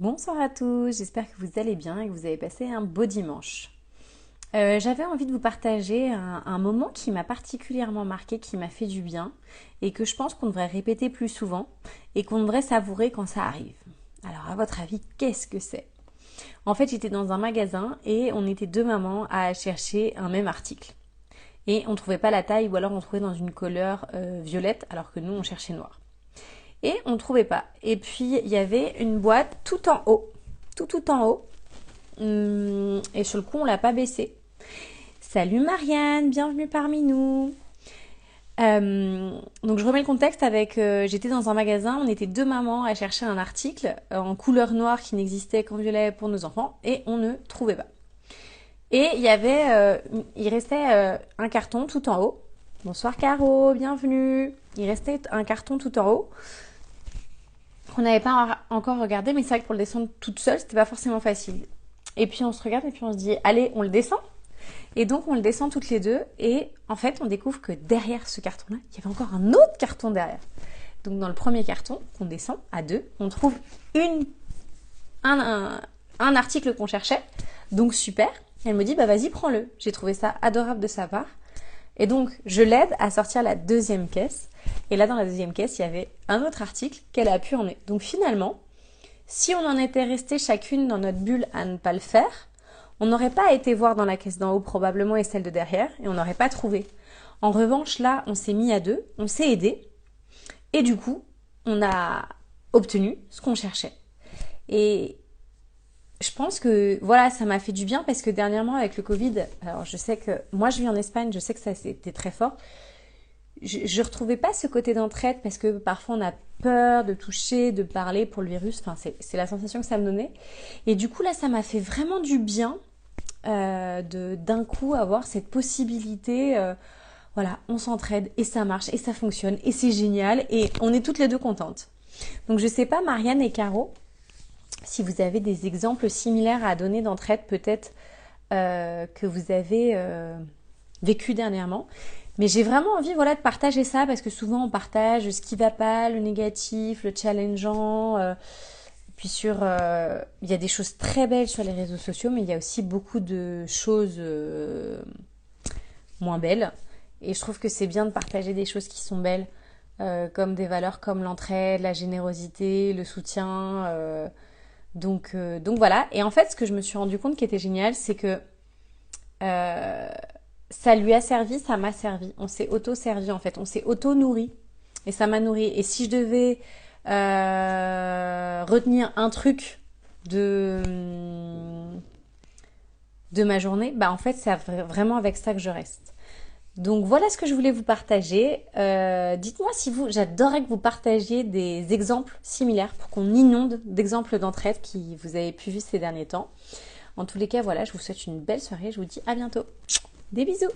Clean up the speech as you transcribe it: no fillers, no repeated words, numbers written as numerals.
Bonsoir à tous, j'espère que vous allez bien et que vous avez passé un beau dimanche. J'avais envie de vous partager un moment qui m'a particulièrement marqué, qui m'a fait du bien et que je pense qu'on devrait répéter plus souvent et qu'on devrait savourer quand ça arrive. Alors à votre avis, qu'est-ce que c'est? En fait, j'étais dans un magasin et on était deux mamans à chercher un même article. Et on ne trouvait pas la taille ou alors on trouvait dans une couleur violette alors que nous on cherchait noir. Et on ne trouvait pas. Et puis il y avait une boîte tout en haut. Tout en haut. Et sur le coup, on l'a pas baissée. Salut Marianne, bienvenue parmi nous. Donc je remets le contexte avec, j'étais dans un magasin, on était deux mamans à chercher un article en couleur noire qui n'existait qu'en violet pour nos enfants et on ne trouvait pas. Et il restait un carton tout en haut. Bonsoir Caro, bienvenue. Il restait un carton tout en haut qu'on n'avait pas encore regardé, mais c'est vrai que pour le descendre toute seule, c'était pas forcément facile. Et puis on se regarde et puis on se dit, allez, on le descend. Et donc on le descend toutes les deux et en fait on découvre que derrière ce carton-là, il y avait encore un autre carton derrière. Donc dans le premier carton qu'on descend à deux, on trouve un article qu'on cherchait, donc super. Elle me dit, bah vas-y, prends-le. J'ai trouvé ça adorable de sa part. Et donc je l'aide à sortir la deuxième caisse. Et là dans la deuxième caisse, il y avait un autre article qu'elle a pu emmener. Donc finalement, si on en était resté chacune dans notre bulle à ne pas le faire, on n'aurait pas été voir dans la caisse d'en haut probablement et celle de derrière et on n'aurait pas trouvé. En revanche, là, on s'est mis à deux, on s'est aidé et du coup, on a obtenu ce qu'on cherchait. Et je pense que voilà, ça m'a fait du bien parce que dernièrement avec le Covid, alors je sais que moi je vis en Espagne, je sais que ça c'était très fort. Je retrouvais pas ce côté d'entraide parce que parfois on a peur de toucher, de parler pour le virus. Enfin, c'est la sensation que ça me donnait. Et du coup là, ça m'a fait vraiment du bien de d'un coup avoir cette possibilité. Voilà, on s'entraide et ça marche et ça fonctionne et c'est génial et on est toutes les deux contentes. Donc je sais pas Marianne et Caro, si vous avez des exemples similaires à donner d'entraide peut-être que vous avez vécu dernièrement. Mais j'ai vraiment envie voilà, de partager ça parce que souvent on partage ce qui va pas, le négatif, le challengeant. Puis il y a des choses très belles sur les réseaux sociaux, mais il y a aussi beaucoup de choses moins belles. Et je trouve que c'est bien de partager des choses qui sont belles, comme des valeurs comme l'entraide, la générosité, le soutien. Donc voilà. Et en fait, ce que je me suis rendu compte qui était génial, c'est que euh, ça lui a servi, ça m'a servi. On s'est auto-servi en fait, on s'est auto-nourri. Et ça m'a nourri. Et si je devais retenir un truc de, de ma journée, bah en fait c'est vraiment avec ça que je reste. Donc voilà ce que je voulais vous partager. Dites-moi si j'adorerais que vous partagiez des exemples similaires pour qu'on inonde d'exemples d'entraide qui vous avez pu vivre ces derniers temps. En tous les cas, voilà, je vous souhaite une belle soirée. Je vous dis à bientôt. Des bisous.